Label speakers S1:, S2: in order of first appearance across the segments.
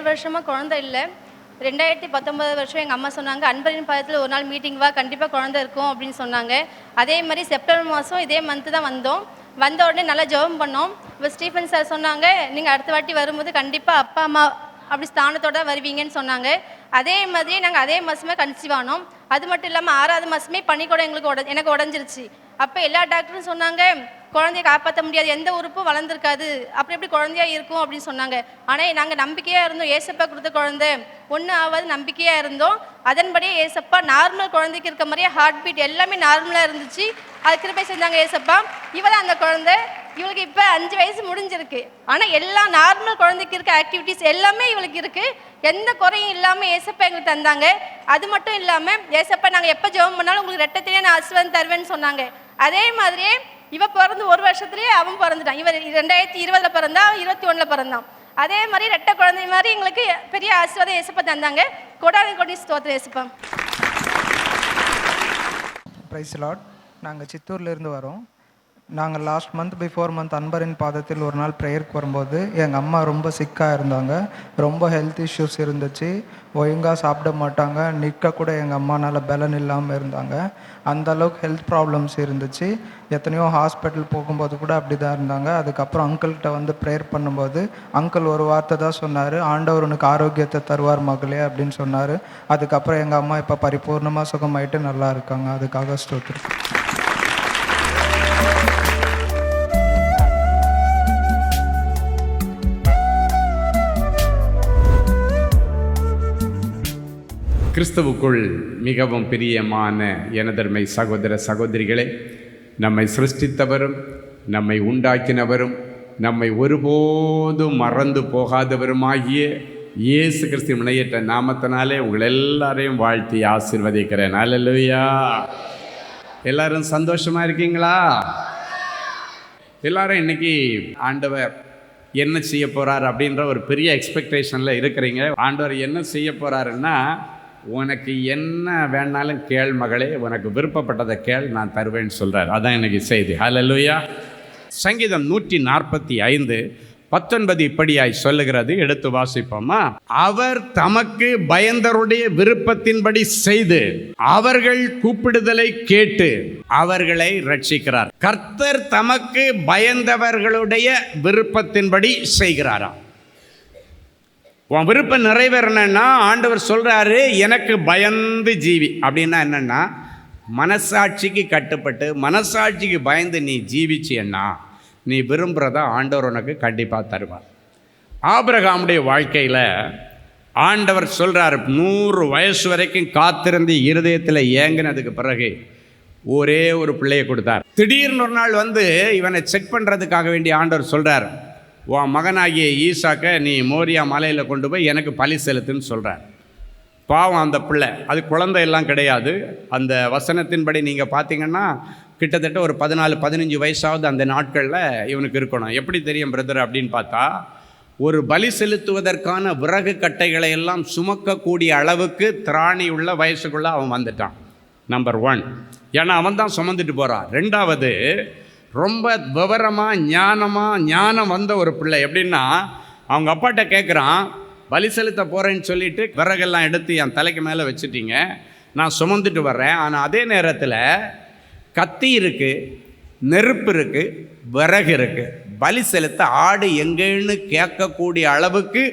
S1: வருஷமாக குழந்தை இல்லை. 2019 வருஷம் எங்கள் அம்மா சொன்னாங்க, அன்பரின் பாதத்தில் ஒரு நாள் மீட்டிங் வா, கண்டிப்பாக குழந்தை இருக்கும் அப்படின்னு சொன்னாங்க. அதே மாதிரி செப்டம்பர் மாதம் இதே மந்த்து தான் வந்தோம். வந்த உடனே நல்லா ஜெபம் பண்ணோம். இப்போ ஸ்டீஃபன் சார் சொன்னாங்க, நீங்கள் அடுத்த வாட்டி வரும்போது கண்டிப்பாக அப்பா அம்மா அப்படி ஸ்தானத்தோட வருவீங்கன்னு சொன்னாங்க. அதே மாதிரியே நாங்கள் அதே மாதமே கன்சீவ் ஆனோம். அது மட்டும் இல்லாமல் 6வது மாதமே பனிக்கூடம் எனக்கு உடஞ்சிருச்சு. அப்போ எல்லா டாக்டரும் சொன்னாங்க, குழந்தைய காப்பாற்ற முடியாது, எந்த உறுப்பும் வளர்ந்துருக்காது, அப்படி எப்படி குழந்தையா இருக்கும் அப்படின்னு சொன்னாங்க. ஆனால் நாங்கள் நம்பிக்கையாக இருந்தோம். ஏசப்பா கொடுத்த குழந்தை ஒன்றும் ஆகாது நம்பிக்கையாக இருந்தோம். அதன்படியே ஏசப்பா நார்மல் குழந்தைக்கு இருக்க மாதிரியே ஹார்ட் பீட் எல்லாமே நார்மலாக இருந்துச்சு. அது கிருபை செஞ்சாங்க ஏசப்பா. இவதான் அந்த குழந்தை. இவளுக்கு இப்போ 5 வயசு முடிஞ்சிருக்கு. ஆனால் எல்லா நார்மல் குழந்தைக்கு இருக்க ஆக்டிவிட்டீஸ் எல்லாமே இவளுக்கு இருக்குது. எந்த குறையும் இல்லாமல் ஏசப்பா எங்களுக்கு தந்தாங்க. அது மட்டும் இல்லாமல் ஏசப்பா நாங்கள் எப்போ ஜெபம் பண்ணாலும் உங்களுக்கு ரெட்டத்திலேயே நான் ஆசீர்வாதம் தருவேன்னு சொன்னாங்க. அதே மாதிரியே இவ பிறந்து 1 வருஷத்துலேயே அவன் பிறந்துட்டான். இவர் 2020 பிறந்தா, 21 பிறந்தான். அதே மாதிரி ரெட்டை குழந்தை மாதிரி எங்களுக்கு பெரிய ஆசீர்வாதம் ஏசப்பா தந்தாங்க. கொடானி கொடி ஸ்தோத்திரம் ஏசப்பா.
S2: Praise Lord. நாங்கள் சித்தூர்லேருந்து வரோம். நாங்கள் லாஸ்ட் பிஃபோர் மந்த் அன்பரின் பாதத்தில் ஒரு நாள் ப்ரேயருக்கு வரும்போது எங்கள் அம்மா ரொம்ப சிக்காக இருந்தாங்க. ரொம்ப ஹெல்த் இஷ்யூஸ் இருந்துச்சு. ஒழுங்காக சாப்பிட மாட்டாங்க. நிற்க கூட எங்கள் அம்மானால் பலன் இல்லாமல் இருந்தாங்க. அந்தளவுக்கு ஹெல்த் ப்ராப்ளம்ஸ் இருந்துச்சு. எத்தனையோ ஹாஸ்பிட்டல் போகும்போது கூட அப்படி தான் இருந்தாங்க. அதுக்கப்புறம் அங்கிள்கிட்ட வந்து ப்ரேயர் பண்ணும்போது அங்கிள் ஒரு வார்த்தை தான் சொன்னார், ஆண்டவர் உனக்கு ஆரோக்கியத்தை தருவார் மகளே அப்படின்னு சொன்னார். அதுக்கப்புறம் எங்கள் அம்மா இப்போ பரிபூர்ணமாக சுகமாயிட்டு நல்லா இருக்காங்க. அதுக்காக ஸ்தோத்திரம்.
S3: கிறிஸ்துவுக்குள் மிகவும் பிரியமான எனதர்மை சகோதர சகோதரிகளே, நம்மை சிருஷ்டித்தவரும் நம்மை உண்டாக்கினவரும் நம்மை ஒருபோதும் மறந்து போகாதவருமாகிய இயேசு கிறிஸ்து முனையற்ற நாமத்தினாலே உங்கள் எல்லாரையும் வாழ்த்தி ஆசீர்வதிக்கிறேன். அல்லேலூயா. எல்லாரும் சந்தோஷமா இருக்கீங்களா? எல்லாரும் இன்னைக்கு ஆண்டவர் என்ன செய்ய போறார் அப்படின்ற ஒரு பெரிய எக்ஸ்பெக்டேஷன்ல இருக்கிறீங்க. ஆண்டவர் என்ன செய்ய போறாருன்னா, உனக்கு என்ன வேணாலும் கேள் மகளே, உனக்கு விருப்பப்பட்டதை கேள், நான் தருவேன்னு சொல்கிறார். அதான் எனக்கு செய்தி. ஹல்லேலூயா. சங்கீதம் 145:19 இப்படியாய் சொல்லுகிறது. எடுத்து வாசிப்போமா? அவர் தமக்கு பயந்தருடைய விருப்பத்தின்படி செய்து அவர்கள் கூப்பிடுதலை கேட்டு அவர்களை ரட்சிக்கிறார். கர்த்தர் தமக்கு பயந்தவர்களுடைய விருப்பத்தின்படி செய்கிறாராம். உன் விருப்பம் நிறைவேறணும்னா ஆண்டவர் சொல்கிறாரு, எனக்கு பயந்து ஜீவி. அப்படின்னா என்னென்னா, மனசாட்சிக்கு கட்டுப்பட்டு மனசாட்சிக்கு பயந்து நீ ஜீவிச்சியன்னா நீ விரும்புகிறத ஆண்டவர் உனக்கு கண்டிப்பாக தருவார். ஆபிரகாமுடைய வாழ்க்கையில் ஆண்டவர் சொல்கிறார், 100 வயசு வரைக்கும் காத்திருந்து இருதயத்தில் ஏங்கினதுக்கு பிறகு ஒரே ஒரு பிள்ளையை கொடுத்தார். திடீர்னு ஒரு நாள் வந்து இவனை செக் பண்ணுறதுக்காக வேண்டிய ஆண்டவர் சொல்கிறார், உன் மகனாகிய ஈசாக்கை நீ மோரியா மலையில் கொண்டு போய் எனக்கு பலி செலுத்துன்னு சொல்கிறார். பாவம் அந்த பிள்ளை, அது குழந்தை எல்லாம் கிடையாது. அந்த வசனத்தின்படி நீங்கள் பார்த்தீங்கன்னா கிட்டத்தட்ட ஒரு 14-15 வயசாவது அந்த நாட்களில் இவனுக்கு இருக்கணும். எப்படி தெரியும் பிரதர் அப்படின்னு பார்த்தா, ஒரு பலி செலுத்துவதற்கான விறகு கட்டைகளை எல்லாம் சுமக்கக்கூடிய அளவுக்கு திராணி உள்ள வயசுக்குள்ளே அவன் வந்துட்டான். நம்பர் 1. ஏன்னா அவன் தான் சுமந்துட்டு போகிறான். 2வது, ரொம்ப விவரமாக ஞானம் வந்த ஒரு பிள்ளை. எப்படின்னா, அவங்க அப்பாட்ட கேட்குறான், பலி செலுத்த போகிறேன்னு சொல்லிட்டு விறகெல்லாம் எடுத்து என் தலைக்கு மேலே வச்சுட்டீங்க, நான் சுமந்துட்டு வர்றேன். ஆனால் அதே நேரத்தில் கத்தி இருக்குது, நெருப்பு இருக்குது, விறகு இருக்குது, பலி செலுத்த ஆடு எங்கேன்னு கேட்கக்கூடிய அளவுக்கு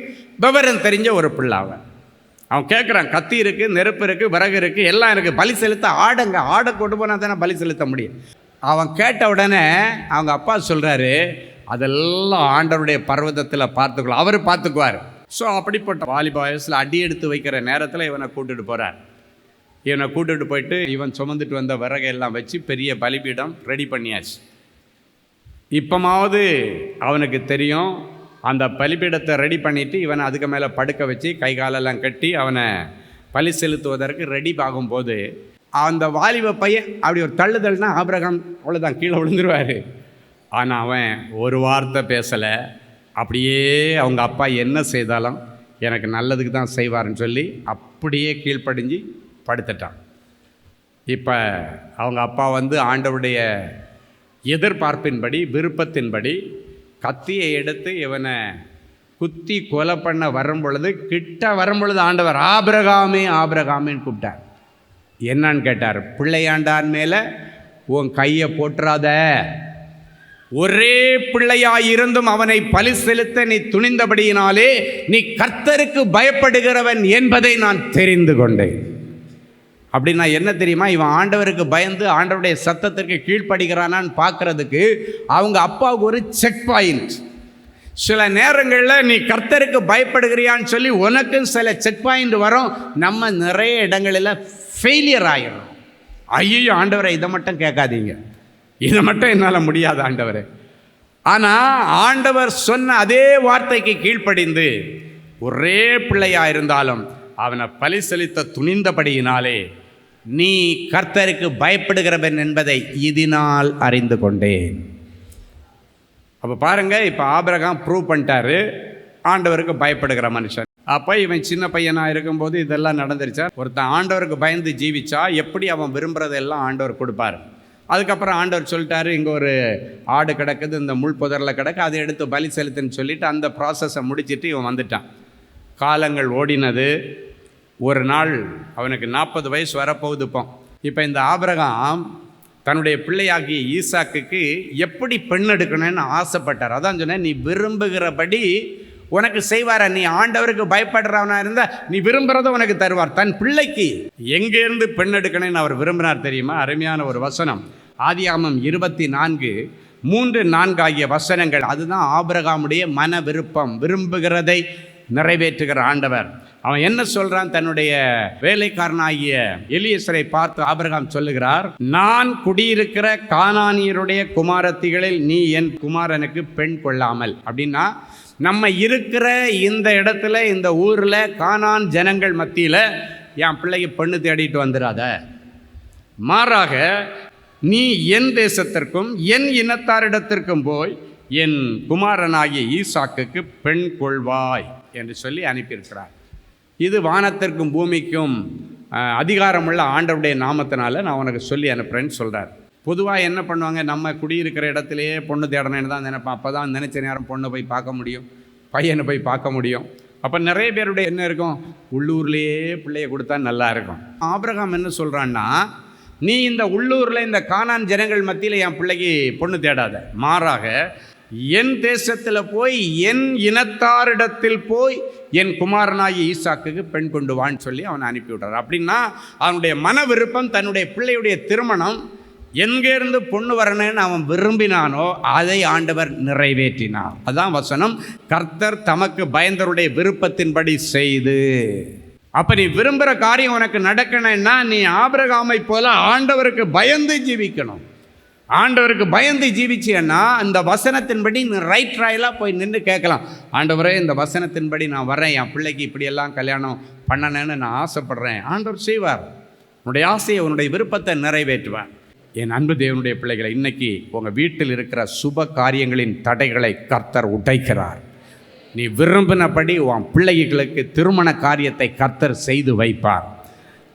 S3: விவரம் தெரிஞ்ச ஒரு பிள்ளை அவன் கேட்குறான், கத்தி இருக்குது, நெருப்பு இருக்குது, விறகு இருக்குது, எல்லாம் இருக்குது, பலி செலுத்த ஆடை கொண்டு போனால் தானே பலி செலுத்த முடியும். அவன் கேட்ட உடனே அவங்க அப்பா சொல்கிறாரு, அதெல்லாம் ஆண்டவருடைய பர்வதத்தில் பார்த்துக்கலாம், அவர் பார்த்துக்குவார். ஸோ அப்படிப்பட்ட வாலிப வயசில் அடி எடுத்து வைக்கிற நேரத்தில் இவனை கூட்டுட்டு போகிறார். இவனை கூட்டுட்டு போயிட்டு இவன் சுமந்துட்டு வந்த விறகையெல்லாம் வச்சு பெரிய பலிபீடம் ரெடி பண்ணியாச்சு. இப்போமாவது அவனுக்கு தெரியும், அந்த பலிபீடத்தை ரெடி பண்ணிவிட்டு இவனை அதுக்கு மேலே படுக்க வச்சு கை காலெல்லாம் கட்டி அவனை பலி செலுத்துவதற்கு ரெடி ஆகும்போது அந்த வாலிப பையன் அப்படி ஒரு தள்ளுதல்னா ஆபிரகாம் அவ்வளோதான், கீழே விழுந்துருவார். ஆனால் அவன் ஒரு வார்த்தை பேசலை. அப்படியே அவங்க அப்பா என்ன செய்தாலும் எனக்கு நல்லதுக்கு தான் செய்வார்னு சொல்லி அப்படியே கீழ்ப்படிஞ்சு படுத்துட்டான். இப்போ அவங்க அப்பா வந்து ஆண்டவருடைய எதிர்பார்ப்பின்படி விருப்பத்தின்படி கத்தியை எடுத்து இவனை குத்தி கொலை பண்ண வரும் பொழுது, கிட்ட வரும் பொழுது ஆண்டவர் ஆபிரகாமே ஆபிரகாமேன்னு கூப்பிட்டார். என்னன்னு கேட்டார், பிள்ளையாண்டான் மேலே உன் கையை போட்டுறாத, ஒரே பிள்ளையாயிருந்தும் அவனை பலி செலுத்த நீ துணிந்தபடியினாலே நீ கர்த்தருக்கு பயப்படுகிறவன் என்பதை நான் தெரிந்து கொண்டேன். அப்படின்னா என்ன தெரியுமா, இவன் ஆண்டவருக்கு பயந்து ஆண்டவருடைய சத்தத்திற்கு கீழ்ப்படுகிறானான்னு பார்க்கறதுக்கு அவங்க அப்பாவுக்கு ஒரு செக் பாயிண்ட். சில நேரங்களில் நீ கர்த்தருக்கு பயப்படுகிறியான்னு சொல்லி உனக்கும் சில செக் பாயிண்ட் வரும். நம்ம நிறைய இடங்களில் ஃபெயிலியர் ஆகிடும். ஐயோ ஆண்டவரை இதை மட்டும் கேட்காதீங்க, இதை மட்டும் என்னால் முடியாது ஆண்டவரே. ஆனால் ஆண்டவர் சொன்ன அதே வார்த்தைக்கு கீழ்ப்படிந்து ஒரே பிள்ளையாக இருந்தாலும் அவனை பலி செலுத்த துணிந்தபடியினாலே நீ கர்த்தருக்கு பயப்படுகிறவன் என்பதை இதனால் அறிந்து கொண்டேன். அப்போ பாருங்கள், இப்போ ஆபிரகாம் ப்ரூவ் பண்ணிட்டாரு ஆண்டவருக்கு பயப்படுகிற மனுஷன். அப்போ இவன் சின்ன பையனாக இருக்கும்போது இதெல்லாம் நடந்துருச்சா. ஒருத்தன் ஆண்டவருக்கு பயந்து ஜீவிச்சா எப்படி அவன் விரும்புகிறதெல்லாம் ஆண்டவர் கொடுப்பார். அதுக்கப்புறம் ஆண்டவர் சொல்லிட்டாரு, இங்கே ஒரு ஆடு கிடக்குது, இந்த முள் புதரில் கிடக்கு, அதை எடுத்து பலி செலுத்துன்னு சொல்லிவிட்டு அந்த ப்ராசஸை முடிச்சுட்டு இவன் வந்துட்டான். காலங்கள் ஓடினது. ஒரு நாள் அவனுக்கு 40 வயசு வரப்போகுதுப்போம். இப்போ இந்த ஆபிரகாம் தன்னுடைய பிள்ளையாகிய ஈசாக்குக்கு எப்படி பெண் எடுக்கணும்னு ஆசைப்பட்டார். அதான் சொன்னேன், நீ விரும்புகிறபடி உனக்கு செய்வார். நீ ஆண்டவருக்கு பயப்படுறவனா இருந்தால் நீ விரும்புகிறத உனக்கு தருவார். தன் பிள்ளைக்கு எங்கேருந்து பெண் எடுக்கணும்னு அவர் விரும்பினார் தெரியுமா? அருமையான ஒரு வசனம், ஆதியாகமம் 24:3-4 ஆகிய வசனங்கள். அதுதான் ஆபிரகாமுடைய மன விருப்பம், விரும்புகிறதை நிறைவேற்றுகிற ஆண்டவர். அவன் என்ன சொல்றான், தன்னுடைய வேலைக்காரனாகிய எலியேசரை பார்த்து ஆபிரகாம் சொல்லுகிறார், நான் குடியிருக்கிற கானானியருடைய குமாரத்திகளில் நீ என் குமாரனுக்கு பெண் கொள்ளாமல். அப்படின்னா நம்ம இருக்கிற இந்த இடத்துல, இந்த ஊரில் கானான் ஜனங்கள் மத்தியில் என் பிள்ளைக்கு பெண்ணு தேடிட்டு வந்துடாத, மாறாக நீ என் தேசத்திற்கும் என் இனத்தாரிடத்திற்கும் போய் என் குமாரனாகிய ஈசாக்குக்கு பெண் கொள்வாய் என்று சொல்லி அனுப்பியிருக்கிறார். இது வானத்திற்கும் பூமிக்கும் அதிகாரமுள்ள ஆண்டவருடைய நாமத்தினால நான் உனக்கு சொல்லி அனுப்புகிறேன்னு சொல்கிறார். பொதுவாக என்ன பண்ணுவாங்க, நம்ம குடியிருக்கிற இடத்துலையே பொண்ணு தேடணுன்னு தான் நினைப்பேன். அப்போ தான் நினச்ச நேரம் பொண்ணை போய் பார்க்க முடியும், பையனை போய் பார்க்க முடியும். அப்போ நிறைய பேருடைய என்ன இருக்கும், உள்ளூர்லேயே பிள்ளைய கொடுத்தா நல்லா இருக்கும். ஆபிரகாம் என்ன சொல்கிறான்னா, நீ இந்த உள்ளூரில் இந்த கானான் ஜனங்கள் மத்தியில் என் பிள்ளைக்கு பொண்ணு தேடாத, மாறாக என் தேசத்தில் போய் என் இனத்தாரிடத்தில் போய் என் குமாரனாகி ஈசாக்குக்கு பெண் கொண்டு வான்னு சொல்லி அவனை அனுப்பி விட்டார். அப்படின்னா அவனுடைய மன விருப்பம், தன்னுடைய பிள்ளையுடைய திருமணம் எங்கேருந்து பொண்ணு வரணும்னு அவன் விரும்பினானோ அதை ஆண்டவர் நிறைவேற்றினார். அதான் வசனம், கர்த்தர் தமக்கு பயந்தருடைய விருப்பத்தின்படி செய்து. அப்போ நீ விரும்புகிற காரியம் உனக்கு நடக்கணும்னா நீ ஆபிரகாமை போல ஆண்டவருக்கு பயந்து ஜீவிக்கணும். ஆண்டவருக்கு பயந்து ஜீவிச்சேன்னா இந்த வசனத்தின்படி நீ ரைட் ராயலாக போய் நின்று கேட்கலாம், ஆண்டவரே இந்த வசனத்தின்படி நான் வரேன், என் பிள்ளைக்கு இப்படியெல்லாம் கல்யாணம் பண்ணணுன்னு நான் ஆசைப்படுறேன். ஆண்டவர் செய்வார். உன்னுடைய ஆசையை, உன்னுடைய விருப்பத்தை நிறைவேற்றுவார். என் அன்பு தேவனுடைய பிள்ளைகளை, இன்னைக்கு உங்கள் வீட்டில் இருக்கிற சுப காரியங்களின் தடைகளை கர்த்தர் உடைக்கிறார். நீ விரும்பினபடி உன் பிள்ளைகளுக்கு திருமண காரியத்தை கர்த்தர் செய்து வைப்பார்.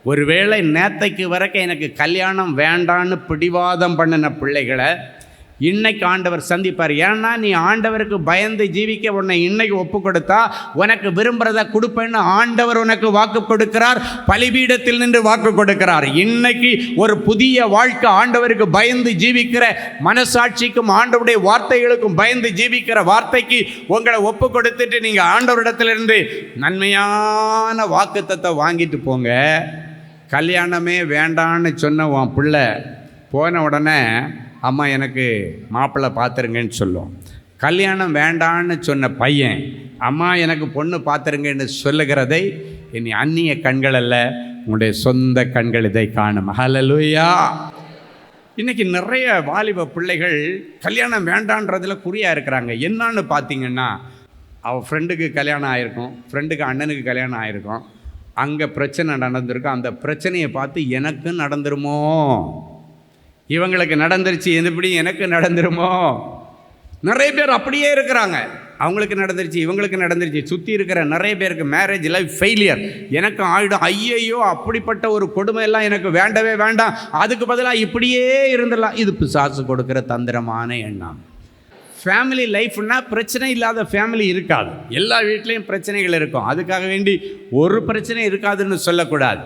S3: ஒருவேளை நேத்தைக்கு வரைக்கும் எனக்கு கல்யாணம் வேண்டான்னு பிடிவாதம் பண்ணின பிள்ளைகளை இன்னைக்கு ஆண்டவர் சந்திப்பார். ஏன்னா நீ ஆண்டவருக்கு பயந்து ஜீவிக்க உன்னை இன்னைக்கு ஒப்பு கொடுத்தா உனக்கு விரும்புகிறத கொடுப்பேன்னு ஆண்டவர் உனக்கு வாக்கு கொடுக்கிறார். பலிபீடத்தில் நின்று வாக்கு கொடுக்கிறார். இன்னைக்கு ஒரு புதிய வாழ்க்கை, ஆண்டவருக்கு பயந்து ஜீவிக்கிற மனசாட்சிக்கும் ஆண்டவருடைய வார்த்தைகளுக்கும் பயந்து ஜீவிக்கிற வார்த்தைக்கு உங்களை ஒப்பு கொடுத்துட்டு நீங்கள் ஆண்டவரிடத்திலிருந்து நன்மையான வாக்குத்தத்தை வாங்கிட்டு போங்க. கல்யாணமே வேண்டான்னு சொன்ன உன் பிள்ளை போன உடனே அம்மா எனக்கு மாப்பிள்ளை பார்த்துருங்கன்னு சொல்லும். கல்யாணம் வேண்டான்னு சொன்ன பையன் அம்மா எனக்கு பொண்ணு பார்த்துருங்கன்னு சொல்லுகிறதை இனி அந்நிய கண்கள் அல்ல, உங்களுடைய சொந்த கண்கள் இதை காணும். ஹல்லேலூயா. இன்றைக்கி நிறைய வாலிப பிள்ளைகள் கல்யாணம் வேண்டான்றதில் குறியாக இருக்கிறாங்க. என்னன்னு பார்த்தீங்கன்னா, அவள் ஃப்ரெண்டுக்கு கல்யாணம் ஆகிருக்கும், ஃப்ரெண்டுக்கு அண்ணனுக்கு கல்யாணம் ஆகிருக்கும், அங்கே பிரச்சனை நடந்திருக்கும். அந்த பிரச்சனையை பார்த்து எனக்கும் நடந்துருமோ, இவங்களுக்கு நடந்துருச்சு எப்படி எனக்கு நடந்துருமோ. நிறைய பேர் அப்படியே இருக்கிறாங்க. அவங்களுக்கு நடந்துருச்சு, இவங்களுக்கு நடந்துருச்சு. சுற்றி இருக்கிற நிறைய பேருக்கு மேரேஜ் லைஃப் ஃபெயிலியர். எனக்கு ஆகிடும். ஐயையோ, அப்படிப்பட்ட ஒரு கொடுமையெல்லாம் எனக்கு வேண்டவே வேண்டாம், அதுக்கு பதிலாக இப்படியே இருந்துடலாம். இது பிசாசு கொடுக்குற தந்திரமான எண்ணம். ஃபேமிலி லைஃப்னா பிரச்சனை இல்லாத ஃபேமிலி இருக்காது. எல்லா வீட்லேயும் பிரச்சனைகள் இருக்கும். அதுக்காக வேண்டி ஒரு பிரச்சனை இருக்காதுன்னு சொல்லக்கூடாது.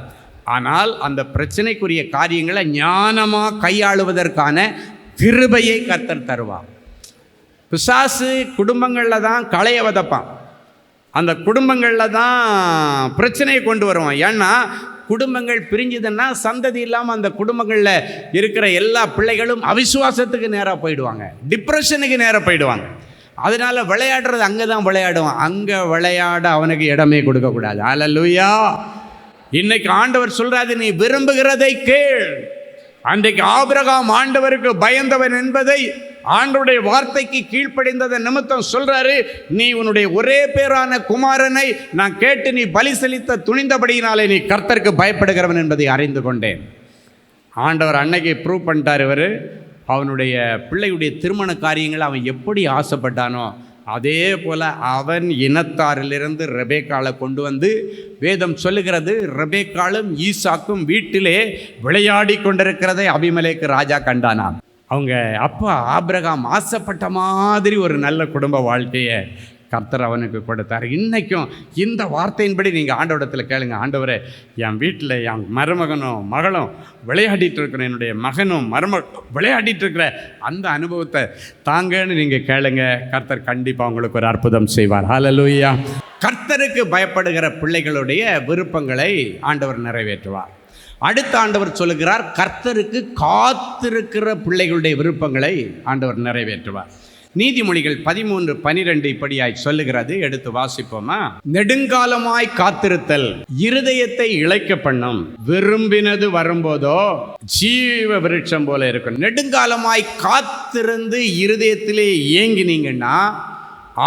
S3: ஆனால் அந்த பிரச்சனைக்குரிய காரியங்களை ஞானமாக கையாளுவதற்கான கிருபையை கர்த்தர் தருவார். பிசாசு குடும்பங்களில் தான் களைய வதப்பான், அந்த குடும்பங்களில் தான் பிரச்சனையை கொண்டு வருவான். ஏன்னா குடும்பங்கள் பிரிஞ்சுதுன்னா சந்ததி இல்லாமல் அந்த குடும்பங்களில் இருக்கிற எல்லா பிள்ளைகளும் அவிசுவாசத்துக்கு நேராக போயிடுவாங்க, டிப்ரெஷனுக்கு நேராக போயிடுவாங்க. அதனால் விளையாடுறது அங்கே தான் விளையாடுவான், அங்கே விளையாட அவனுக்கு இடமே கொடுக்கக்கூடாது. அல்லேலூயா. இன்னைக்கு ஆண்டவர் சொல்றாரு, நீ விரும்புகிறதை கேள். அன்றைக்கு ஆபிரகாம் ஆண்டவருக்கு பயந்தவன் என்பதை ஆண்டவருடைய வார்த்தைக்கு கீழ்ப்படிந்ததன் நிமித்தம் சொல்றாரு, நீ உன்னுடைய ஒரே பேரான குமாரனை நான் கேட்டு நீ பலி செலுத்த துணிந்தபடியினாலே நீ கர்த்தருக்கு பயப்படுகிறவன் என்பதை அறிந்து கொண்டேன். ஆண்டவர் அன்னைக்கு ப்ரூவ் பண்ணிட்டார். இவர் அவனுடைய பிள்ளையுடைய திருமண காரியங்களை அவன் எப்படி ஆசைப்பட்டானோ அதே போல் அவன் இனத்தாரிலிருந்து ரெபேக்காளை கொண்டு வந்து, வேதம் சொல்லுகிறது, ரெபேக்காளும் ஈசாக்கும் வீட்டிலே விளையாடி கொண்டிருக்கிறதை அபிமெலேக்கு ராஜா கண்டானாம். அவங்க அப்பா ஆபிரகாம் ஆசைப்பட்ட மாதிரி ஒரு நல்ல குடும்ப வாழ்க்கையை கர்த்தர் அவனுக்கு கொடுத்தார். இன்றைக்கும் இந்த வார்த்தையின்படி நீங்கள் ஆண்டவரிடத்தில் கேளுங்க, ஆண்டவரே என் வீட்டில் என் மருமகனும் மகளும் விளையாடிட்டு இருக்கிற, என்னுடைய மகனும் விளையாடிட்டு இருக்கிற அந்த அனுபவத்தை தாங்கன்னு நீங்கள் கேளுங்க. கர்த்தர் கண்டிப்பாக உங்களுக்கு ஒரு அற்புதம் செய்வார். ஹல்லேலூயா. கர்த்தருக்கு பயப்படுகிற பிள்ளைகளுடைய விருப்பங்களை ஆண்டவர் நிறைவேற்றுவார். அடுத்த ஆண்டவர் சொல்லுகிறார், கர்த்தருக்கு காத்திருக்கிற பிள்ளைகளுடைய விருப்பங்களை ஆண்டவர் நிறைவேற்றுவார். நீதிமொழிகள் 13:12 இப்படியாய் சொல்லுகிறது, எடுத்து வாசிப்போமா? நெடுங்காலமாய் காத்திருத்தல் இருதயத்தை இளைக்க பண்ணும், விரும்பினது வரும்போதோ ஜீவ விருட்சம் போல இருக்கும். நெடுங்காலமாய் காத்திருந்து இருதயத்திலே ஏங்கினீங்கன்னா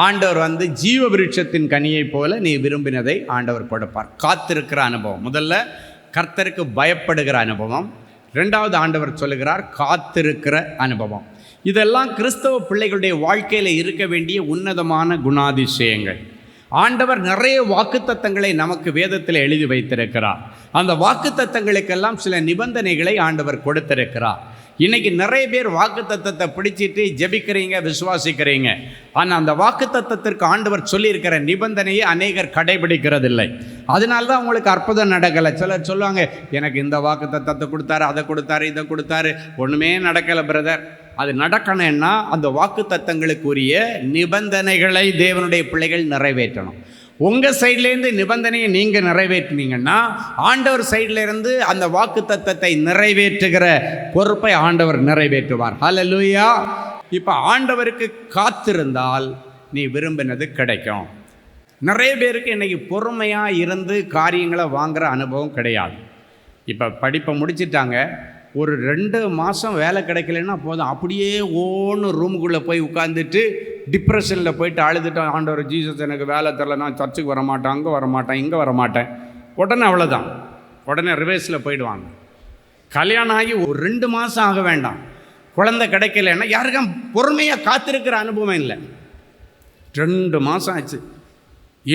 S3: ஆண்டவர் ஜீவ விருட்சத்தின் கனியை போல நீ விரும்பினதை ஆண்டவர் கொடுப்பார். காத்திருக்கிற அனுபவம், முதல்ல கர்த்தருக்கு பயப்படுகிற அனுபவம், ரெண்டாவது ஆண்டவர் சொல்லுகிறார் காத்திருக்கிற அனுபவம். இதெல்லாம் கிறிஸ்தவ பிள்ளைகளுடைய வாழ்க்கையில் இருக்க வேண்டிய உன்னதமான குணாதிசயங்கள். ஆண்டவர் நிறைய வாக்குத்தத்தங்களை நமக்கு வேதத்தில் எழுதி வைத்திருக்கிறார். அந்த வாக்குத்தத்தங்களுக்கெல்லாம் சில நிபந்தனைகளை ஆண்டவர் கொடுத்திருக்கிறார். இன்றைக்கி நிறைய பேர் வாக்குத்தத்தத்தை பிடிச்சிட்டு ஜெபிக்கிறீங்க, விசுவாசிக்கிறீங்க. ஆனால் அந்த வாக்குத்தத்தத்திற்கு ஆண்டவர் சொல்லியிருக்கிற நிபந்தனையை அநேகர் கடைபிடிக்கிறதில்லை. அதனால தான் உங்களுக்கு அற்புதம் நடக்கலை. சிலர் சொல்லுவாங்க, எனக்கு இந்த வாக்குத்தத்தத்தை கொடுத்தாரு, அதை கொடுத்தாரு, இதை கொடுத்தாரு, ஒன்றுமே நடக்கலை பிரதர். அது நடக்கணும்னா அந்த வாக்குத்தத்தங்களுக்குரிய நிபந்தனைகளை தேவனுடைய பிள்ளைகள் நிறைவேற்றணும். உங்கள் சைட்லேருந்து நிபந்தனையை நீங்கள் நிறைவேற்றினீங்கன்னா ஆண்டவர் சைட்லேருந்து அந்த வாக்குத்தத்தத்தை நிறைவேற்றுகிற பொறுப்பை ஆண்டவர் நிறைவேற்றுவார். ஹல்லேலூயா. இப்போ ஆண்டவருக்கு காத்திருந்தால் நீ விரும்பினது கிடைக்கும். நிறைய பேருக்கு இன்றைக்கி பொறுமையாக இருந்து காரியங்களை வாங்குகிற அனுபவம் கிடையாது. இப்போ படிப்பை முடிச்சிட்டாங்க, ஒரு 2 மாதம் வேலை கிடைக்கலன்னா போதும், அப்படியே ஓன்னு ரூமுக்குள்ளே போய் உட்காந்துட்டு டிப்ரெஷனில் போயிட்டு அழுதுட்டோம், ஆண்டவர் ஜீசஸ் எனக்கு வேலை தரல, நான் சர்ச்சுக்கு வரமாட்டேன், அங்கே வரமாட்டேன், இங்கே வரமாட்டேன். உடனே அவ்வளோதான், உடனே ரிவர்ஸில் போயிடுவாங்க. கல்யாணம் ஆகி ஒரு 2 மாதம் ஆக வேண்டாம், குழந்தை கிடைக்கலன்னா யாருக்கும் பொறுமையாக காத்திருக்கிற அனுபவம் இல்லை. 2 மாதம் ஆச்சு,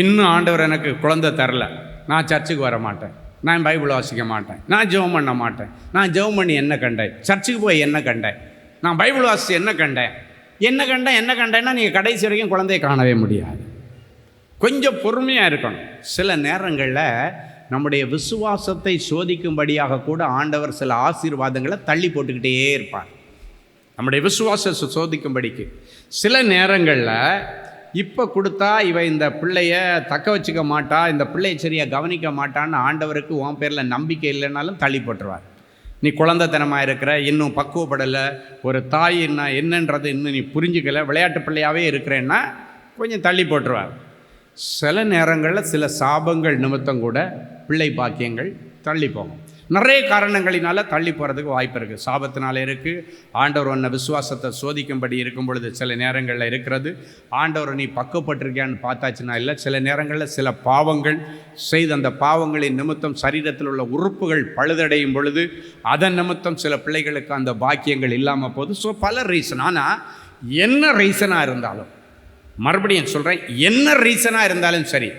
S3: இன்னும் ஆண்டவர் எனக்கு குழந்தை தரல, நான் சர்ச்சுக்கு வர மாட்டேன், நான் பைபிள் வாசிக்க மாட்டேன், நான் ஜெபம் பண்ண மாட்டேன், நான் ஜெபம் பண்ணி என்ன கண்டேன், சர்ச்சுக்கு போய் என்ன கண்டேன், நான் பைபிள் வாசித்து என்ன கண்டேன்னா நீங்கள் கடைசி வரைக்கும் குழந்தையை காணவே முடியாது. கொஞ்சம் பொறுமையாக இருக்கணும். சில நேரங்களில் நம்முடைய விசுவாசத்தை சோதிக்கும்படியாக கூட ஆண்டவர் சில ஆசீர்வாதங்களை தள்ளி போட்டுக்கிட்டே இருப்பார். நம்முடைய விசுவாசத்தை சோதிக்கும்படிக்கு சில நேரங்களில் இப்போ கொடுத்தா இவன் இந்த பிள்ளைய தக்க வச்சுக்க மாட்டா, இந்த பிள்ளையை சரியாக கவனிக்க மாட்டான்னு ஆண்டவருக்கு உன் பேரில் நம்பிக்கை இல்லைன்னாலும் தள்ளி போட்டுருவார். நீ குழந்தைத்தனமாக இருக்கிற, இன்னும் பக்குவப்படலை, ஒரு தாய் என்னன்றது இன்னும் நீ புரிஞ்சுக்கலை, விளையாட்டு பிள்ளையாகவே இருக்கிறேன்னா கொஞ்சம் தள்ளி போட்டுருவார். சில நேரங்களில் சில சாபங்கள் நிமித்தம் கூட பிள்ளை பாக்கியங்கள் தள்ளி போகும். நிறைய காரணங்களினால தள்ளி போகிறதுக்கு வாய்ப்பு இருக்குது. சாபத்தினால இருக்குது, ஆண்டவர் உன்னை விசுவாசத்தை சோதிக்கும்படி இருக்கும் பொழுது சில நேரங்களில் இருக்கிறது. ஆண்டவர் நீ பக்குவப்பட்டிருக்கியான்னு பார்த்தாச்சுன்னா இல்லை. சில நேரங்களில் சில பாவங்கள் செய்து அந்த பாவங்களின் நிமித்தம் சரீரத்தில் உள்ள உறுப்புகள் பழுதடையும் பொழுது அதன் நிமித்தம் சில பிள்ளைகளுக்கு அந்த பாக்கியங்கள் இல்லாமல் போகுது. ஸோ பல ரீசன். ஆனால் என்ன ரீசனாக இருந்தாலும், மறுபடியும் சொல்கிறேன், என்ன ரீசனாக இருந்தாலும் சரி,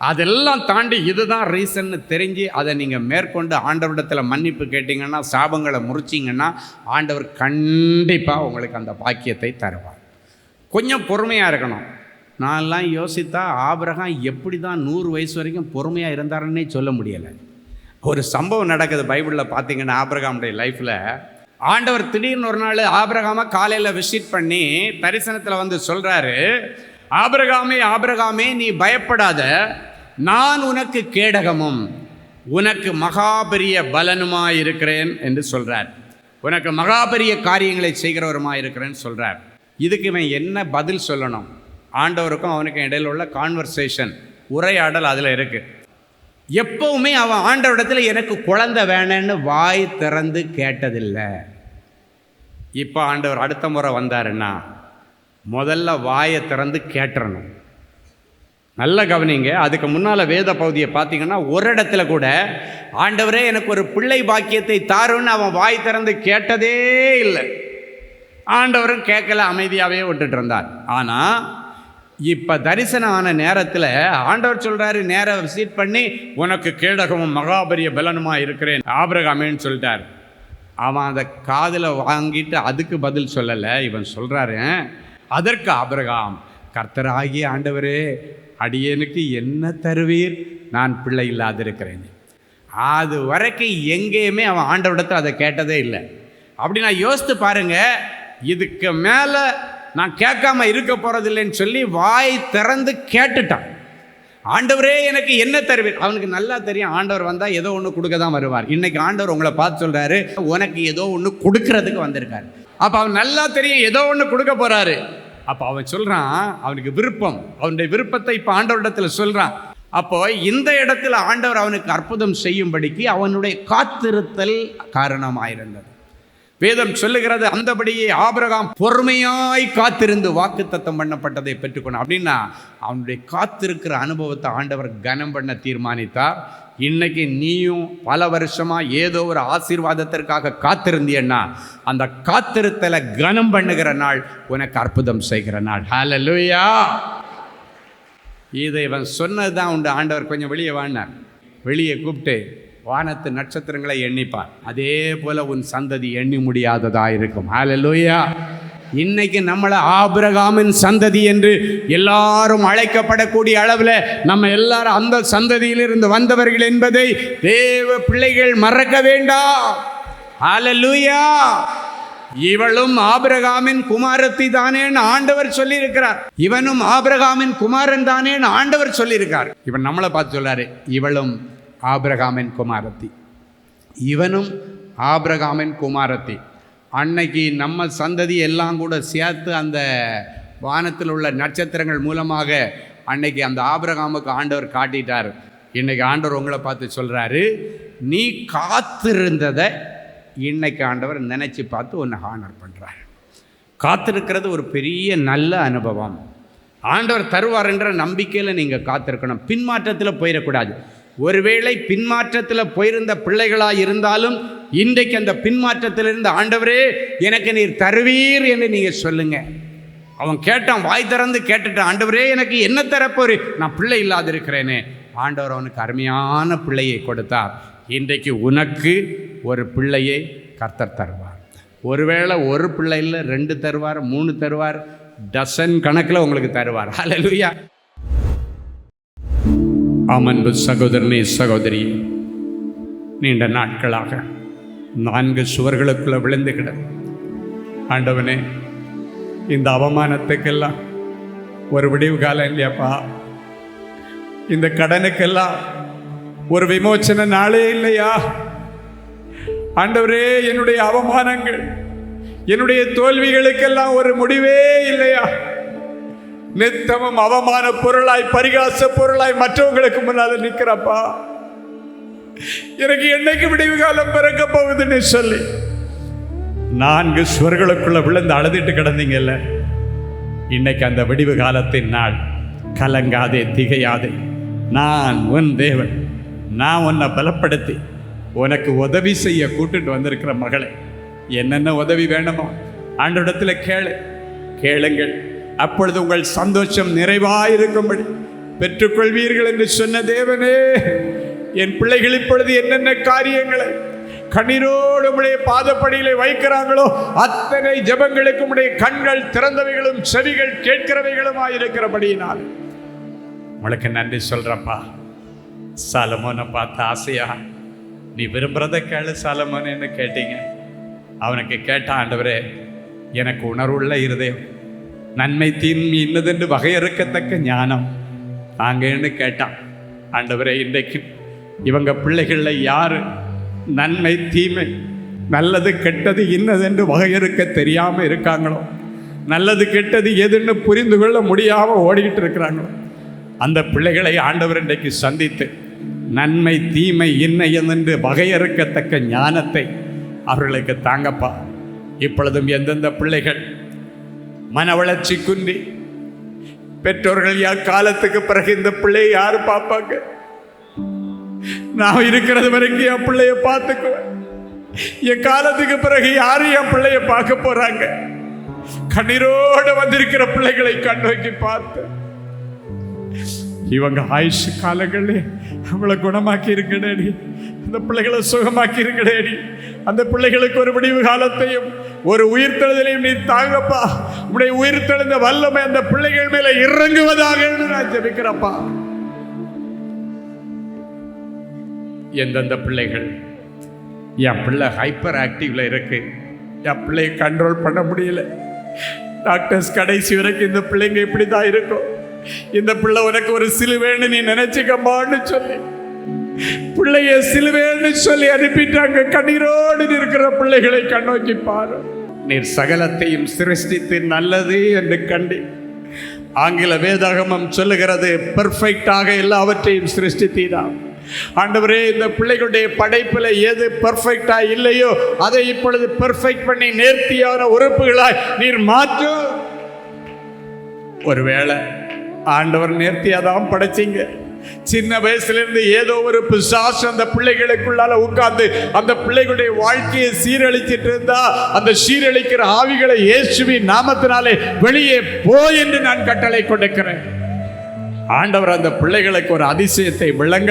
S3: அதெல்லாம் தாண்டி இதுதான் ரீசன்னு தெரிஞ்சு அதை நீங்கள் மேற்கொண்டு ஆண்டவரிடத்தில் மன்னிப்பு கேட்டிங்கன்னா, சாபங்களை முறிச்சிங்கன்னா ஆண்டவர் கண்டிப்பாக உங்களுக்கு அந்த பாக்கியத்தை தருவார். கொஞ்சம் பொறுமையாக இருக்கணும். நான்லாம் யோசித்தா ஆபிரகாம் எப்படி தான் 100 வயசு வரைக்கும் பொறுமையாக இருந்தாருன்னே சொல்ல முடியலை. ஒரு சம்பவம் நடக்குது பைபிளில் பார்த்தீங்கன்னா, ஆபிரகாமுடைய லைஃப்பில் ஆண்டவர் திடீர்னு ஒரு நாள் ஆபிரகாமை காலையில் விசிட் பண்ணி தரிசனத்தில் வந்து சொல்கிறாரு, ஆபிரகாமே ஆபிரகாமே நீ பயப்படாத, நான் உனக்கு கேடகமும் உனக்கு மகாபெரிய பலனுமாய் இருக்கிறேன் என்று சொல்கிறார். உனக்கு மகாபெரிய காரியங்களை செய்கிறவருமாய் இருக்கிறேன்னு சொல்கிறார். இதுக்கு இவன் என்ன பதில் சொல்லணும்? ஆண்டவருக்கும் அவனுக்கும் இடையில் உள்ள கான்வர்சேஷன், உரையாடல் அதில் இருக்குது. எப்பவுமே அவன் ஆண்டவரிடத்தில் எனக்கு குழந்தை வேணும்னு வாய் திறந்து கேட்டதில்லை. இப்போ ஆண்டவர் அடுத்த முறை வந்தாருன்னா முதல்ல வாயை திறந்து கேட்டுறணும். நல்ல கவனிங்க. அதுக்கு முன்னால் வேத பகுதியை பார்த்தீங்கன்னா ஒரு இடத்துல கூட ஆண்டவரே எனக்கு ஒரு பிள்ளை பாக்கியத்தை தாருன்னு அவன் வாய் திறந்து கேட்டதே இல்லை. ஆண்டவரும் கேட்கல, அமைதியாகவே விட்டுட்டு இருந்தார். ஆனால் இப்போ தரிசனம் ஆன நேரத்தில் ஆண்டவர் சொல்கிறாரு, நேராக விசிட் பண்ணி உனக்கு கேடகமும் மகாபெரிய பலனுமா இருக்கிறேன் ஆபிரகாமேன்னு சொல்லிட்டார். அவன் அதை காதில் வாங்கிட்டு அதுக்கு பதில் சொல்லலை. இவன் சொல்கிறாரு, அதற்கு ஆபிரகாம், கர்த்தராகிய ஆண்டவரே அடியேனுக்கு என்ன தருவீர், நான் பிள்ளை இல்லாதிருக்கிறேன். அது வரைக்கும் எங்கேயுமே அவன் ஆண்டவரிடத்தில் அதை கேட்டதே இல்லை. அப்படி நான் யோசித்து பாருங்க, இதுக்கு மேலே நான் கேட்காம இருக்க போகிறதில்லைன்னு சொல்லி வாய் திறந்து கேட்டுட்டான். ஆண்டவரே எனக்கு என்ன தருவீர். அவனுக்கு நல்லா தெரியும் ஆண்டவர் வந்தால் ஏதோ ஒன்று கொடுக்க தான் வருவார். இன்றைக்கி ஆண்டவர் உங்களை பார்த்து சொல்கிறாரு, உனக்கு ஏதோ ஒன்று கொடுக்கறதுக்கு வந்திருக்காரு. அப்போ அவன் நல்லா தெரியும் ஏதோ ஒன்று கொடுக்க போகிறாரு. அப்போ அவன் சொல்கிறான், அவனுக்கு விருப்பம், அவனுடைய விருப்பத்தை இப்போ ஆண்டவரிடத்தில் சொல்கிறான். அப்போ இந்த இடத்துல ஆண்டவர் அவனுக்கு அற்புதம் செய்யும்படிக்கு அவனுடைய காத்திருத்தல் காரணமாயிருந்தது. வேதம் சொல்லுகிறது, அந்தபடியே ஆபிரகாம் பொறுமையாய் காத்திருந்து வாக்குத்தத்தம் பண்ணப்பட்டதை பெற்றுக்கொண்டான். அப்படின்னா அவனுடைய காத்திருக்கிற அனுபவத்தை ஆண்டவர் கனம் பண்ண தீர்மானித்தார். இன்னைக்கு நீயும் பல வருஷமா ஏதோ ஒரு ஆசீர்வாதத்திற்காக காத்திருந்தீன்னா அந்த காத்திருத்தலை கனம் பண்ணுகிற நாள் உனக்கு அற்புதம் செய்கிற நாள். ஹல்லேலூயா. இதை இவன் சொன்னதுதான் உண்டு. ஆண்டவர் கொஞ்சம் வெளியே வாங்கினார். வெளியே கூப்பிட்டு வானத்து நட்சத்திரங்களை எண்ணிப்பார், அதே போல உன் சந்ததி எண்ணி முடியாததா இருக்கும். ஹல்லேலூயா. இன்னைக்கு நம்மளை ஆபிரகாமின் சந்ததி என்று எல்லாரும் அழைக்கப்படக்கூடிய அளவில் நம்ம எல்லாரும் அந்த சந்ததியிலிருந்து வந்தவர்கள் என்பதை தேவ பிள்ளைகள் மறக்க வேண்டாம். ஹல்லேலூயா. இவளும் ஆபிரகாமின் குமாரத்தி தானேன்னு ஆண்டவர் சொல்லியிருக்கிறார். இவனும் ஆபிரகாமின் குமாரன் தானேன்னு ஆண்டவர் சொல்லியிருக்கார். இவன் நம்மளை பார்த்து சொல்றாரு, இவளும் ஆபிரகாமின் குமாரத்தி, இவனும் ஆபிரகாமின் குமாரத்தி. அன்னைக்கு நம்ம சந்ததி எல்லாம் கூட சேர்த்து அந்த வானத்தில் உள்ள நட்சத்திரங்கள் மூலமாக அன்னைக்கு அந்த ஆபிரகாமுக்கு ஆண்டவர் காட்டிட்டார். இன்னைக்கு ஆண்டவர் உங்களை பார்த்து சொல்கிறாரு, நீ காத்திருந்ததை இன்னைக்கு ஆண்டவர் நினச்சி பார்த்து ஒன்று ஹானர் பண்ணுறார். காத்திருக்கிறது ஒரு பெரிய நல்ல அனுபவம். ஆண்டவர் தருவார் என்ற நம்பிக்கையில் நீங்கள் காத்திருக்கணும். பின்மாற்றத்தில் போயிடக்கூடாது. ஒருவேளை பின்மாற்றத்தில் போயிருந்த பிள்ளைகளாக இருந்தாலும் இன்றைக்கு அந்த பின்மாற்றத்திலிருந்து ஆண்டவரே எனக்கு நீர் தருவீர் என்று நீங்கள் சொல்லுங்க. அவன் கேட்டான், வாய் திறந்து கேட்டுட்டான், ஆண்டவரே எனக்கு என்ன தரப்போரு, நான் பிள்ளை இல்லாதிருக்கிறேனே. ஆண்டவர் அவனுக்கு அருமையான பிள்ளையை கொடுத்தார். இன்றைக்கு உனக்கு ஒரு பிள்ளையை கர்த்தர் தருவார். ஒருவேளை ஒரு பிள்ளை இல்லை, 2 தருவார், 3 தருவார், டசன் கணக்கில் உங்களுக்கு தருவார். ஹல்லேலூயா. அன்பு சகோதரனே சகோதரி, நீண்ட நாட்களாக 4 சுவர்களுக்குள்ள விழுந்து கிட, ஆண்டவனே இந்த அவமானத்துக்கெல்லாம் ஒரு விடிவு காலம் இல்லையாப்பா, இந்த கடனுக்கெல்லாம் ஒரு விமோச்சன நாளே இல்லையா ஆண்டவரே, என்னுடைய அவமானங்கள் என்னுடைய தோல்விகளுக்கெல்லாம் ஒரு முடிவே இல்லையா, நித்தமும் அவமான பொருளாய் பரிகாச பொருளாய் மற்றவங்களுக்கு முன்னால நிற்கிறப்பா, எனக்கு என்னைக்கு விடிவு காலம் பிறக்க போகுதுன்னு சொல்லி 4 சுவர்களுக்குள்ள விழுந்து அழுதுட்டு கிடந்தீங்கல்ல, இன்னைக்கு அந்த விடிவு காலத்தின் நாள். கலங்காதே, திகையாதே, நான் உன் தேவன், நான் உன்னை பலப்படுத்தி உனக்கு உதவி செய்ய கூட்டிட்டு வந்திருக்கிற மகளே, என்னென்ன உதவி வேணுமோ ஆண்டவரிடத்தில் கேளுங்கள், அப்பொழுது உங்கள் சந்தோஷம் நிறைவாயிருக்கும்படி பெற்றுக்கொள்வீர்கள் என்று சொன்ன தேவனே, என் பிள்ளைகள் இப்பொழுது என்னென்ன காரியங்களை கண்ணீரோடு உம்முடைய பாதப்படியிலே வைக்கிறாங்களோ அத்தனை ஜெபங்களுக்கு உம்முடைய கண்கள் திறந்தவைகளும் செவிகள் கேட்கிறவைகளுமாய் இருக்கிறபடியினால் உங்களுக்கு நன்றி சொல்றப்பா. சாலமோனை பார்த்து ஆசையா நீ விரும்புறத கேளு சாலமோன்னு கேட்டீங்க. அவனுக்கு கேட்ட, ஆண்டவரே எனக்கு உணர்வுள்ள இருதயம், நன்மை தீன்மை இன்னதென்று வகையறுக்கத்தக்க ஞானம் நாங்கன்னு கேட்டான். ஆண்டவரே இன்றைக்கு இவங்க பிள்ளைகளில் யார் நன்மை தீமை நல்லது கெட்டது இன்னதென்று வகையறுக்க தெரியாமல் இருக்காங்களோ, நல்லது கெட்டது எதுன்னு புரிந்து கொள்ள முடியாமல் ஓடிக்கிட்டு இருக்கிறாங்களோ, அந்த பிள்ளைகளை ஆண்டவர் இன்றைக்கு சந்தித்து நன்மை தீமை இன்னையென்று வகையறுக்கத்தக்க ஞானத்தை அவர்களுக்கு தாங்கப்பா. இப்பொழுதும் எந்தெந்த பிள்ளைகள் மன வளர்ச்சி குன்றி பெற்றோர்கள் காலத்துக்கு பிறகு இந்த பிள்ளையை யாரு பார்ப்பாங்க, நான் இருக்கிறது வரைக்கும் என் பிள்ளைய பார்த்துக்குவேன், என் காலத்துக்கு பிறகு யாரு என் பிள்ளைய பார்க்க போறாங்க, கண்ணீரோடு வந்திருக்கிற பிள்ளைகளை கண்ணோக்கி பார்த்து இவங்க ஆயுஷ் காலங்களே அவங்களை குணமாக்கி இருக்கடேடி, அந்த பிள்ளைகளை சுகமாக்கி இருக்கடேடி, அந்த பிள்ளைகளுக்கு ஒரு விடிவு காலத்தையும் ஒரு உயிர்த்தெழுதலையும் நீ தாங்கப்பா. உடைய உயிர்த்தெழுந்த வல்லமை அந்த பிள்ளைகள் மேல இறங்குவதாக நான் ஜெபிக்கிறப்பா. எந்தெந்த பிள்ளைகள் என் பிள்ளை ஹைப்பர் ஆக்டிவ்ல இருக்கு, என் பிள்ளையை கண்ட்ரோல் பண்ண முடியல, டாக்டர்ஸ் கடைசி வரைக்கும் இந்த பிள்ளைங்க இப்படி தான் இருக்கும், இந்த பிள்ளை உனக்கு ஒரு சிலுவேன்னு நீ நினைச்சுக்கம்மான்னு சொல்லி பிள்ளைய சிலுவேன்னு சொல்லி அனுப்பிட்டாங்க. கண்ணீரோடு இருக்கிற பிள்ளைகளை கண்ணோக்கி பாரு. நீர் சகலத்தையும் சிருஷ்டித்து நல்லது என்று கண்டி, ஆங்கில வேதாகமம் சொல்லுகிறது பெர்ஃபெக்டாக எல்லாவற்றையும் சிருஷ்டித்தீரா. ஆண்டவரே இந்த பிள்ளைகளுடைய படைப்பில் எது பெர்ஃபெக்டா இல்லையோ அதை இப்பொழுது பெர்ஃபெக்ட் பண்ணி நேர்த்தியான உறுப்புகளாய் நீர் மாற்றும். ஒருவேளை ஆண்டவர் நேர்த்தியாதான் படைச்சிங்க, சின்ன வயசுல இருந்து ஏதோ ஒரு பிசாசு அந்த பிள்ளைகளுக்குள்ளால உட்கார்ந்து அந்த பிள்ளைகளுடைய வாழ்க்கையை சீரழிச்சிட்டு இருந்தா, அந்த சீரழிக்கிற ஆவிகளை இயேசுவின் நாமத்தினாலே வெளியே போ என்று நான் கட்டளை கொடுக்கிறேன். ஆண்டவர் அந்த பிள்ளைகளுக்கு ஒரு அதிசயத்தை விளங்க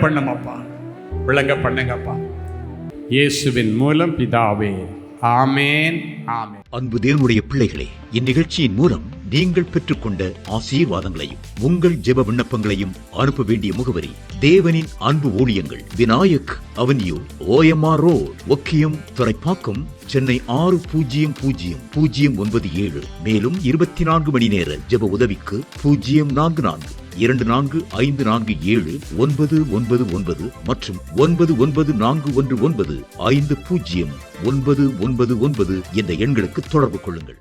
S3: பண்ணுமப்பா, விளங்க பண்ணுங்கப்பா. இயேசுவின் மூலம் பிதாவே, ஆமேன் ஆமேன்.
S4: அன்பு தேவனுடைய பிள்ளைகளே, இந்நிகழ்ச்சியின் மூலம் நீங்கள் பெற்றுக்கொண்ட ஆசீர்வாதங்களையும் உங்கள் ஜெப விண்ணப்பங்களையும் அனுப்ப வேண்டிய முகவரி: தேவனின் அன்பு ஊழியங்கள், Vinayak avenue, OMR road, Okkiyam, Thoraipakkam, Chennai 600097. மேலும் 24 மணி நேர ஜெப உதவிக்கு 044-24547-999 மற்றும் 9941150999 என்ற எண்களுக்கு தொடர்பு கொள்ளுங்கள்.